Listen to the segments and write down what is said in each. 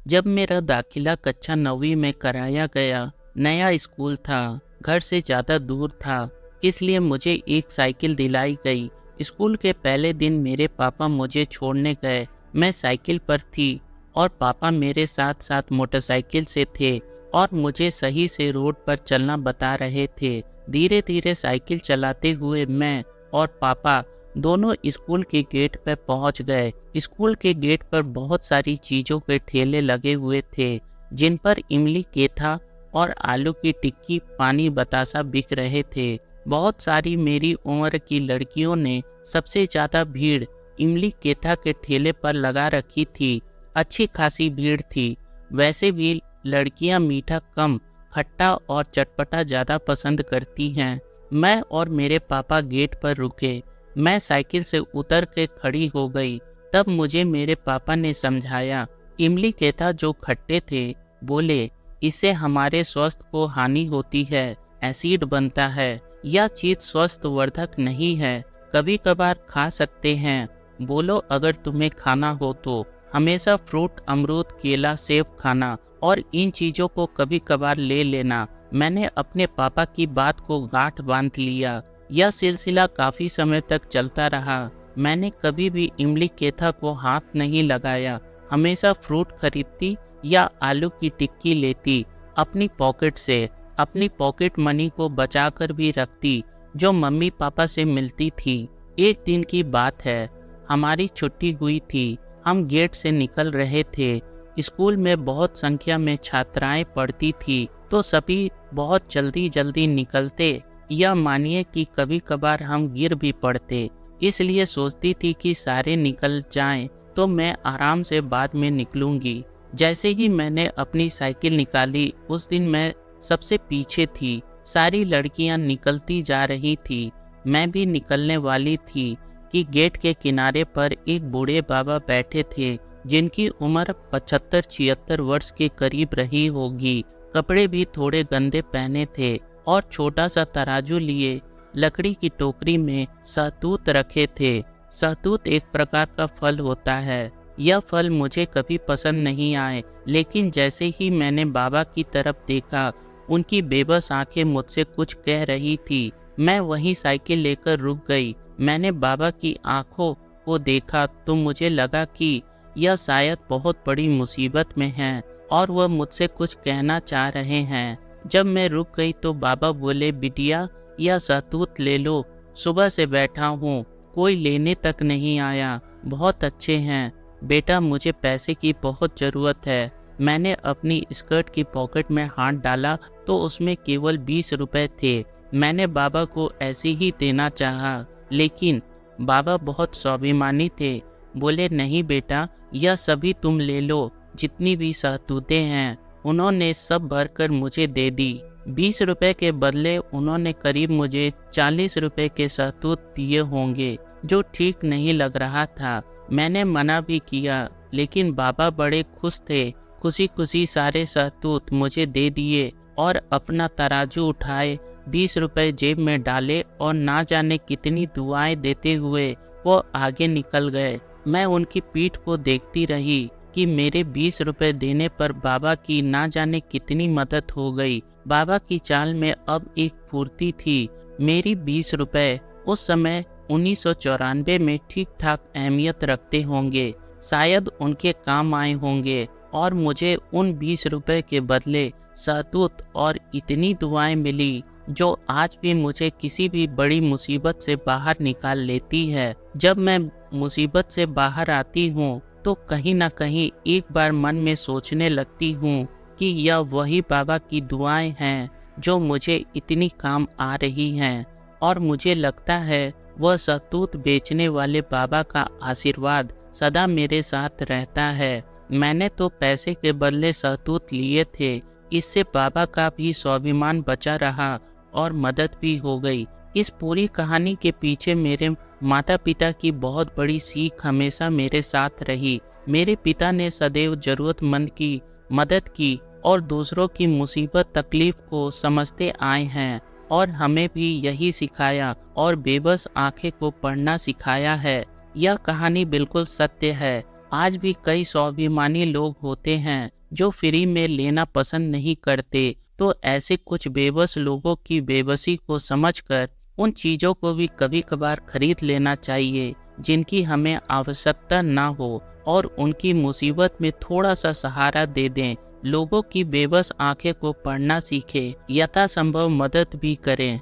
जब मेरा दाखिला कक्षा 9वीं में कराया गया, नया स्कूल था, घर से ज़्यादा दूर था, इसलिए मुझे एक साइकिल दिलाई गई। स्कूल के पहले दिन मेरे पापा मुझे छोड़ने गए। मैं साइकिल पर थी और पापा मेरे साथ साथ मोटरसाइकिल से थे और मुझे सही से रोड पर चलना बता रहे थे। धीरे धीरे साइकिल चलाते हुए मैं और पापा दोनों स्कूल के गेट पर पहुंच गए। स्कूल के गेट पर बहुत सारी चीज़ों के ठेले लगे हुए थे, जिन पर इमली केथा और आलू की टिक्की, पानी बतासा बिक रहे थे। बहुत सारी मेरी उम्र की लड़कियों ने सबसे ज़्यादा भीड़ इमली केथा के ठेले पर लगा रखी थी। अच्छी खासी भीड़ थी। वैसे भी लड़कियां मीठा कम, खट्टा और चटपटा ज़्यादा पसंद करती हैं। मैं और मेरे पापा गेट पर रुके। मैं साइकिल से उतर के खड़ी हो गई। तब मुझे मेरे पापा ने समझाया। इमली केथा जो खट्टे थे, बोले, इससे हमारे स्वास्थ्य को हानि होती है, एसिड बनता है। यह चीज़ स्वास्थ्यवर्धक नहीं है, कभी कभार खा सकते हैं। बोलो अगर तुम्हें खाना हो तो हमेशा फ्रूट, अमरूद, केला, सेब खाना और इन चीज़ों को कभी कभार ले लेना। मैंने अपने पापा की बात को गांठ बांध लिया। यह सिलसिला काफ़ी समय तक चलता रहा। मैंने कभी भी इमली केथा को हाथ नहीं लगाया। हमेशा फ्रूट खरीदती या आलू की टिक्की लेती अपनी पॉकेट से। अपनी पॉकेट मनी को बचाकर भी रखती, जो मम्मी पापा से मिलती थी। एक दिन की बात है, हमारी छुट्टी हुई थी। हम गेट से निकल रहे थे। स्कूल में बहुत संख्या में छात्राएं पढ़ती थी, तो सभी बहुत जल्दी जल्दी निकलते। यह मानिए कि कभी कभार हम गिर भी पड़ते। इसलिए सोचती थी कि सारे निकल जाएं तो मैं आराम से बाद में निकलूंगी। जैसे ही मैंने अपनी साइकिल निकाली, उस दिन मैं सबसे पीछे थी। सारी लड़कियां निकलती जा रही थी, मैं भी निकलने वाली थी कि गेट के किनारे पर एक बूढ़े बाबा बैठे थे, जिनकी उम्र 75-76 वर्ष के करीब रही होगी। कपड़े भी थोड़े गंदे पहने थे और छोटा सा तराजू लिए लकड़ी की टोकरी में सहतूत रखे थे। सहतूत एक प्रकार का फल होता है। यह फल मुझे कभी पसंद नहीं आए, लेकिन जैसे ही मैंने बाबा की तरफ देखा, उनकी बेबस आंखें मुझसे कुछ कह रही थी। मैं वहीं साइकिल लेकर रुक गई। मैंने बाबा की आंखों को देखा तो मुझे लगा कि यह शायद बहुत बड़ी मुसीबत में हैं और वह मुझसे कुछ कहना चाह रहे हैं। जब मैं रुक गई तो बाबा बोले, बिटिया यह सहतूत ले लो, सुबह से बैठा हूँ, कोई लेने तक नहीं आया। बहुत अच्छे हैं बेटा, मुझे पैसे की बहुत ज़रूरत है। मैंने अपनी स्कर्ट की पॉकेट में हाथ डाला तो उसमें केवल 20 रुपए थे। मैंने बाबा को ऐसे ही देना चाहा, लेकिन बाबा बहुत स्वाभिमानी थे। बोले, नहीं बेटा, यह सभी तुम ले लो, जितनी भी सहतूतें हैं। उन्होंने सब भरकर मुझे दे दी। 20 रुपए के बदले उन्होंने करीब मुझे 40 रुपए के सहतूत दिए होंगे, जो ठीक नहीं लग रहा था। मैंने मना भी किया, लेकिन बाबा बड़े खुश थे। खुशी खुशी सारे सहतूत मुझे दे दिए और अपना तराजू उठाए, 20 रुपए जेब में डाले और ना जाने कितनी दुआएं देते हुए वो आगे निकल गए। मैं उनकी पीठ को देखती रही कि मेरे 20 रुपए देने पर बाबा की ना जाने कितनी मदद हो गई। बाबा की चाल में अब एक फुर्ती थी। मेरी 20 रुपए उस समय 1994 में ठीक ठाक अहमियत रखते होंगे, शायद उनके काम आए होंगे और मुझे उन 20 रुपए के बदले सहतूत और इतनी दुआएं मिली, जो आज भी मुझे किसी भी बड़ी मुसीबत से बाहर निकाल लेती है। जब मैं मुसीबत से बाहर आती हूँ तो कहीं ना कहीं एक बार मन में सोचने लगती हूँ कि यह वही बाबा की दुआएं हैं जो मुझे इतनी काम आ रही हैं, और मुझे लगता है वह सहतूत बेचने वाले बाबा का आशीर्वाद सदा मेरे साथ रहता है। मैंने तो पैसे के बदले सहतूत लिए थे, इससे बाबा का भी स्वाभिमान बचा रहा और मदद भी हो गई। इस पूरी कहानी के पीछे मेरे माता पिता की बहुत बड़ी सीख हमेशा मेरे साथ रही। मेरे पिता ने सदैव जरूरतमंद की मदद की और दूसरों की मुसीबत तकलीफ को समझते आए हैं, और हमें भी यही सिखाया और बेबस आंखें को पढ़ना सिखाया है। यह कहानी बिल्कुल सत्य है। आज भी कई स्वाभिमानी लोग होते हैं जो फ्री में लेना पसंद नहीं करते। तो ऐसे कुछ बेबस लोगों की बेबसी को समझकर उन चीज़ों को भी कभी कभार खरीद लेना चाहिए जिनकी हमें आवश्यकता ना हो, और उनकी मुसीबत में थोड़ा सा सहारा दे दें। लोगों की बेबस आंखें को पढ़ना सीखें, यथासंभव मदद भी करें।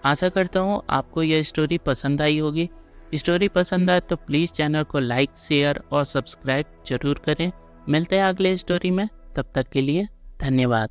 आशा करता हूँ आपको यह स्टोरी पसंद आई होगी। स्टोरी पसंद आए तो प्लीज़ चैनल को लाइक, शेयर और सब्सक्राइब जरूर करें। मिलते हैं अगले स्टोरी में, तब तक के लिए धन्यवाद।